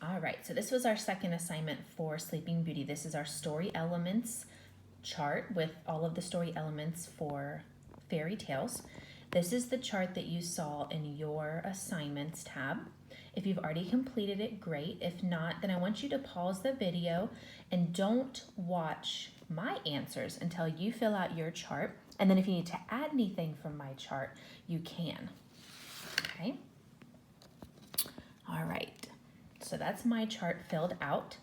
All right, so this was our second assignment for Sleeping Beauty. This is our story elements chart with all of the story elements for fairy tales. This is the chart that you saw in your assignments tab. If you've already completed it, great. If not, then I want you to pause the video and don't watch my answers until you fill out your chart. And then if you need to add anything from my chart, you can. Okay. All right. So that's my chart filled out.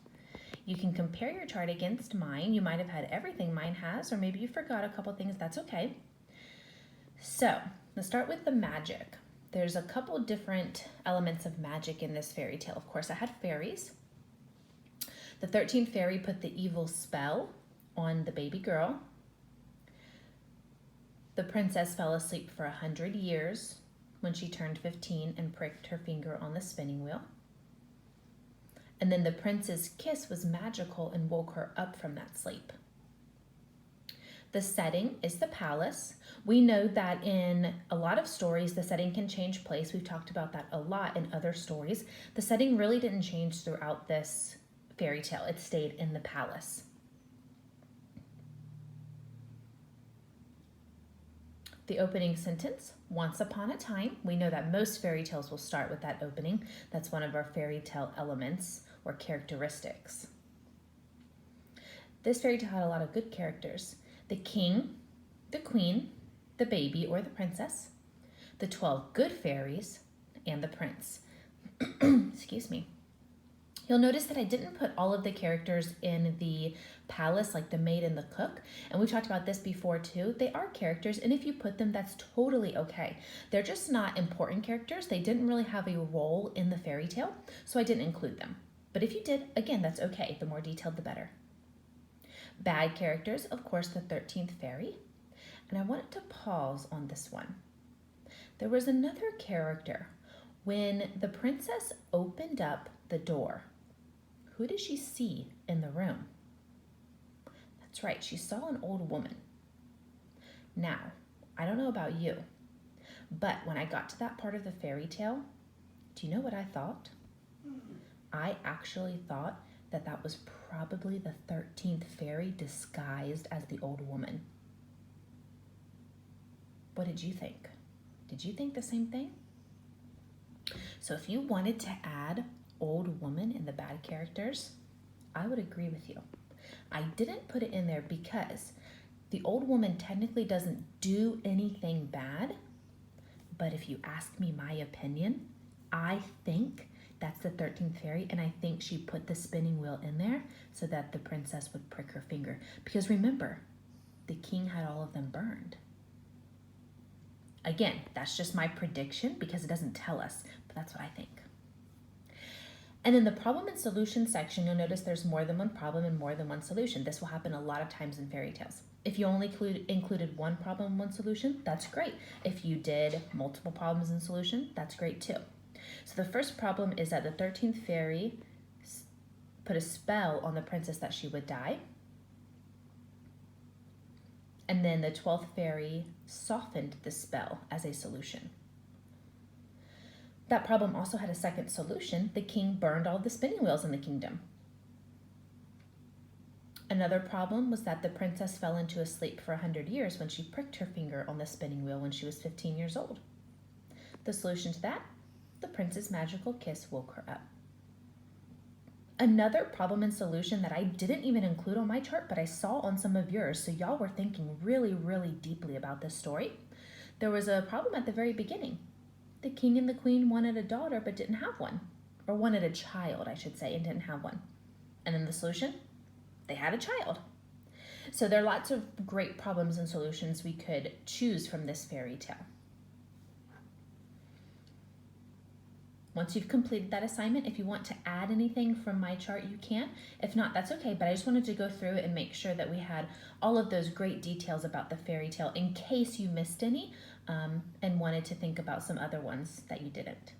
You can compare your chart against mine. You might have had everything mine has, or maybe you forgot a couple things. That's okay. So let's start with the magic. There's a couple different elements of magic in this fairy tale. Of course, I had fairies. The 13th fairy put the evil spell on the baby girl. The princess fell asleep for 100 years when she turned 15 and pricked her finger on the spinning wheel. And then the prince's kiss was magical and woke her up from that sleep. The setting is the palace. We know that in a lot of stories, the setting can change place. We've talked about that a lot in other stories. The setting really didn't change throughout this fairy tale. It stayed in the palace. The opening sentence, once upon a time. We know that most fairy tales will start with that opening. That's one of our fairy tale elements or characteristics. This fairy tale had a lot of good characters. The king, the queen, the baby or the princess, the 12 good fairies, and the prince. Excuse me. You'll notice that I didn't put all of the characters in the palace, like the maid and the cook. And we've talked about this before too. They are characters, and if you put them, that's totally okay. They're just not important characters. They didn't really have a role in the fairy tale, so I didn't include them. But if you did, again, that's okay. The more detailed, the better. Bad characters, of course, the 13th fairy. And I wanted to pause on this one. There was another character. When the princess opened up the door, who did she see in the room? That's right, she saw an old woman. Now, I don't know about you, but when I got to that part of the fairy tale, do you know what I thought? I actually thought that that was probably the 13th fairy disguised as the old woman. What did you think? Did you think the same thing? So if you wanted to add old woman in the bad characters, I would agree with you. I didn't put it in there because the old woman technically doesn't do anything bad, but if you ask me my opinion, I think that's the 13th fairy, and I think she put the spinning wheel in there so that the princess would prick her finger. Because remember, the king had all of them burned. Again, that's just my prediction because it doesn't tell us, but that's what I think. And in the problem and solution section, you'll notice there's more than one problem and more than one solution. This will happen a lot of times in fairy tales. If you only included one problem and one solution, that's great. If you did multiple problems and solution, that's great too. So the first problem is that the 13th fairy put a spell on the princess that she would die. And then the 12th fairy softened the spell as a solution. That problem also had a second solution. The king burned all the spinning wheels in the kingdom. Another problem was that the princess fell into a sleep for 100 years when she pricked her finger on the spinning wheel when she was 15 years old. The solution to that, the prince's magical kiss woke her up. Another problem and solution that I didn't even include on my chart, but I saw on some of yours, so y'all were thinking really, really deeply about this story. There was a problem at the very beginning. The king and the queen wanted a daughter but didn't have one. Or wanted a child, I should say, and didn't have one. And then the solution? They had a child. So there are lots of great problems and solutions we could choose from this fairy tale. Once you've completed that assignment, if you want to add anything from my chart, you can. If not, that's okay, but I just wanted to go through it and make sure that we had all of those great details about the fairy tale in case you missed any and wanted to think about some other ones that you didn't.